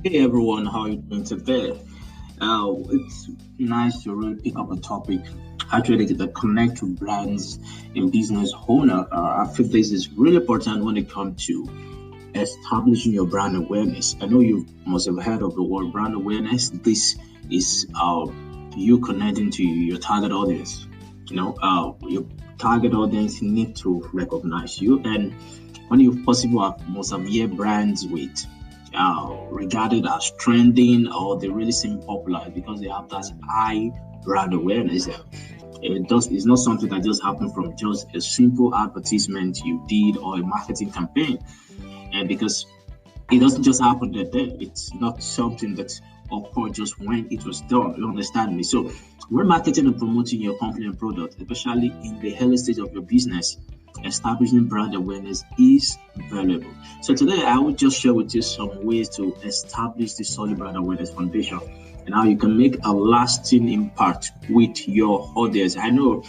Hey everyone, how are you doing today? It's nice to really pick up a topic actually that connect to brands and business owner. I feel this is really important when it comes to establishing your brand awareness. I know you must have heard of the word brand awareness. This is you connecting to your target audience. Your target audience need to recognize you, and when you possible must have year brands with regarded as trending or they really seem popular because they have that high brand awareness. It's not something that just happened from just a simple advertisement you did or a marketing campaign. And because it doesn't just happen that day, it's not something that occurred just when it was done. You understand me? So when marketing and promoting your company and product, especially in the early stage of your business, establishing brand awareness is valuable. So today I will just share with you some ways to establish the solid brand awareness foundation and how you can make a lasting impact with your audience. I know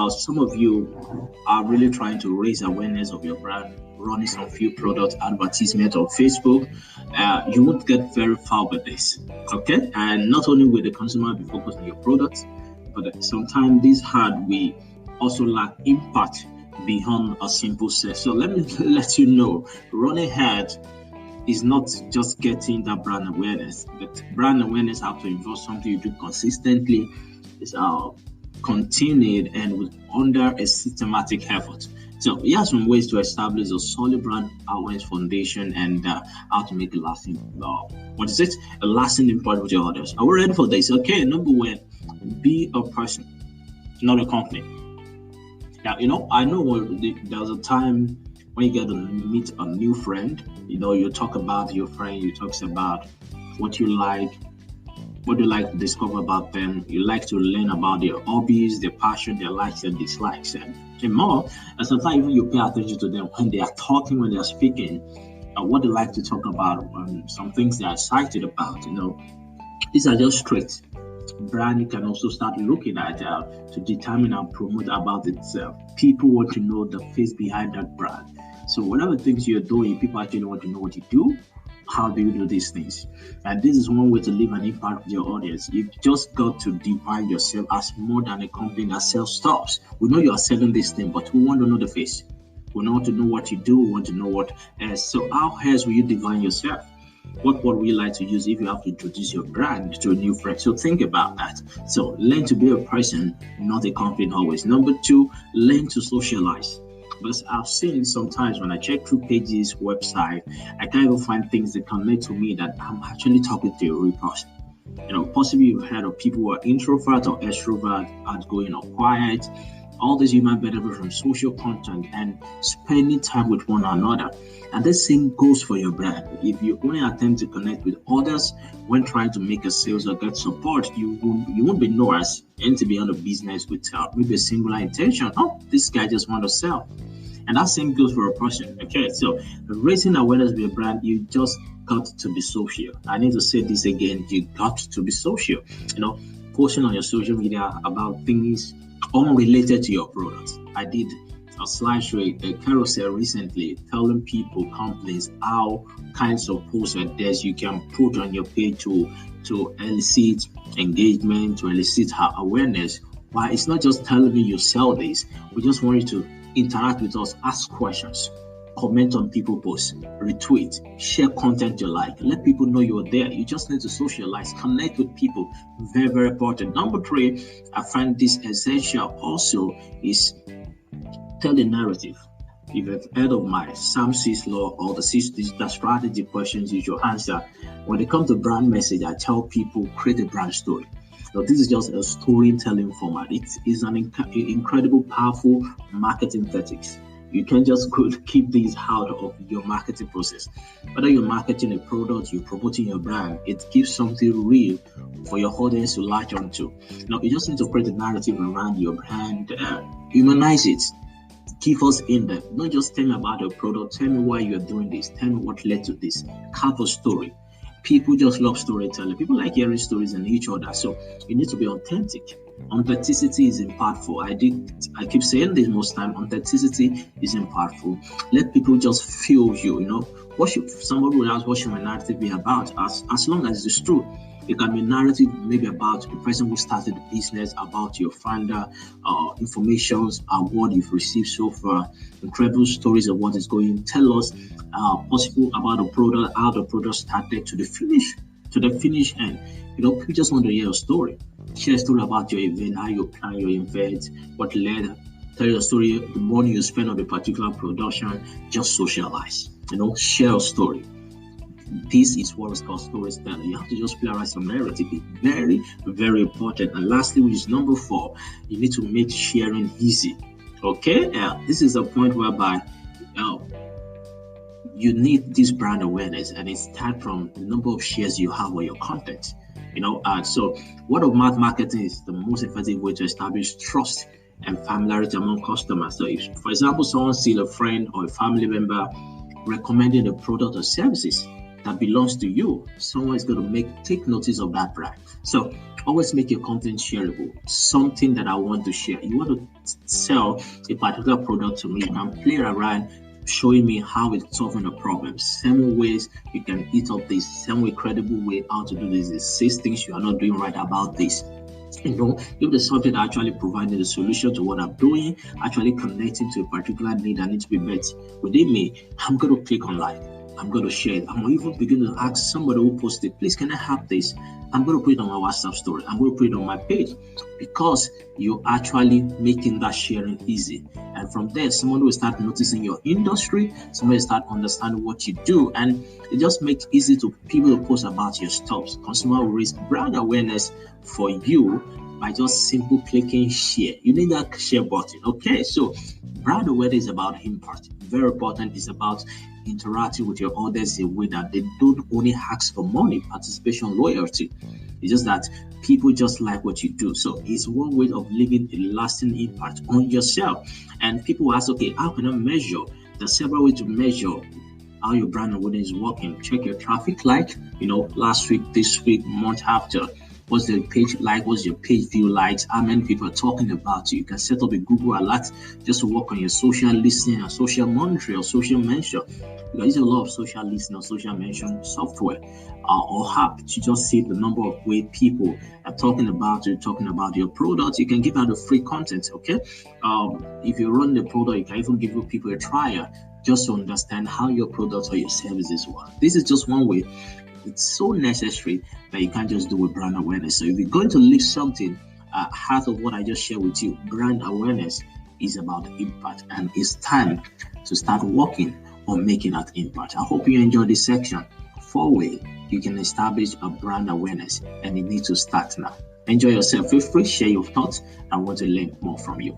some of you are really trying to raise awareness of your brand, running some few product advertisement on Facebook. You won't get very far with this, okay? And not only will the consumer be focused on your product, but sometimes this hard we also lack impact beyond a simple sale. So let me let you know, running ahead is not just getting that brand awareness, but brand awareness have to involve something you do consistently, is continued and with under a systematic effort. So here are some ways to establish a solid brand awareness foundation and how to make a lasting a lasting impact with your audience. Are we ready for this? Okay, number one, be a person, not a company. Now, I know there's a time when you get to meet a new friend, you talk about your friend, you talk about what you like, what you like to discover about them. You like to learn about their hobbies, their passion, their likes and dislikes, and more. And sometimes even you pay attention to them when they are talking, when they are speaking, what they like to talk about, some things they are excited about. These are just traits. Brand you can also start looking at to determine and promote about itself. People want to know the face behind that brand. So whatever things you're doing, people actually want to know what you do. How do you do these things? And this is one way to leave an impact with your audience. You've just got to define yourself as more than a company that sells stuffs. We know you are selling this thing, but we want to know the face. We want to know what you do. We want to know what else. So how else will you define yourself? What word would you like to use if you have to introduce your brand to a new friend? So think about that. So learn to be a person, not a company always. Number two, learn to socialize. Because I've seen sometimes when I check through pages, website, I can't even find things that connect to me that I'm actually talking to a real person. Possibly you've heard of people who are introvert or extrovert, outgoing or quiet. All these you might benefit from social content and spending time with one another. And the same goes for your brand. If you only attempt to connect with others when trying to make a sales or get support, you won't be known as and to be on a business with maybe a singular intention. Oh, this guy just want to sell. And that same goes for a person. Okay, so raising awareness of your brand, you just got to be social. I need to say this again. You got to be social. Posting on your social media about things unrelated to your product. I did a slideshow, a carousel recently, telling people, companies, how kinds of posts like this you can put on your page to elicit engagement, to elicit awareness. Why it's not just telling me you sell this. We just want you to interact with us, ask questions, comment on people posts, retweet, share content you like, let people know you're there. You just need to socialize, connect with people. Very, very important. Number three, I find this essential also is tell the narrative. If you've heard of my Sam 6 law or the 6 digital strategy questions you should answer, when it comes to brand message, I tell people create a brand story. So this is just a storytelling format. It is an incredible, powerful marketing tactics. You can't just keep these out of your marketing process. Whether you're marketing a product, you're promoting your brand, it gives something real for your audience to latch onto. Now, you just need to create a narrative around your brand, humanize it. Give us in there. Not just tell me about your product. Tell me why you're doing this. Tell me what led to this. Have a story. People just love storytelling. People like hearing stories in each other. So you need to be authentic. Authenticity is impactful. I keep saying this most time. Authenticity is impactful. Let people just feel you. What should somebody will ask? What should my narrative be about? As long as it's true. It can be narrative maybe about the person who started the business, about your founder, informations, what you've received so far, incredible stories of what is going. Tell us possible about the product, how the product started to the finish end. People just want to hear a story. Share a story about your event, how you plan your event, what led. Tell your story, the money you spend on a particular production. Just socialize. Share a story. This is what is called storytelling. You have to just playwright some narrative. It's very, very important. And lastly, which is number 4, you need to make sharing easy. Okay? This is a point whereby you need this brand awareness, and it starts from the number of shares you have on your content. So word of mouth marketing is the most effective way to establish trust and familiarity among customers. So if, for example, someone sees a friend or a family member recommending a product or services that belongs to you, someone is going to take notice of that brand. So always make your content shareable. Something that I want to share. You want to sell a particular product to me, you can play around showing me how it's solving a problem. 7 ways you can eat up this, 7 credible way how to do this. There's 6 things you are not doing right about this. If the subject actually providing the solution to what I'm doing, actually connecting to a particular need that needs to be met within me, I'm going to click on like. I'm going to share it. I'm even beginning to ask somebody who posted, please, can I have this? I'm going to put it on my WhatsApp story. I'm going to put it on my page, because you're actually making that sharing easy. And from there, someone will start noticing your industry. Somebody will start understanding what you do. And it just makes it easy to people to post about your stuff. Consumer will raise brand awareness for you by just simple clicking share. You need that share button. Okay, so brand awareness is about impact. Very important. It's about interacting with your audience in a way that they don't only ask for money, participation, loyalty. It's just that people just like what you do. So it's one way of leaving a lasting impact on yourself. And people ask, okay, how can I measure? There's several ways to measure how your brand awareness is working. Check your traffic like, last week, this week, month after. What's the page like? What's your page view likes? How many people are talking about you? You can set up a Google Alert just to work on your social listening and social monitoring or social mention. You can use a lot of social listening or social mention software or app to just see the number of ways people are talking about you, talking about your product. You can give out the free content, okay? If you run the product, you can even give people a trial just to understand how your products or your services work. This is just one way. It's so necessary that you can't just do with brand awareness. So if you're going to leave something out of what I just shared with you, brand awareness is about impact, and it's time to start working on making that impact. I hope you enjoyed this section. 4 ways you can establish a brand awareness, and it needs to start now. Enjoy yourself. Feel free to share your thoughts. I want to learn more from you.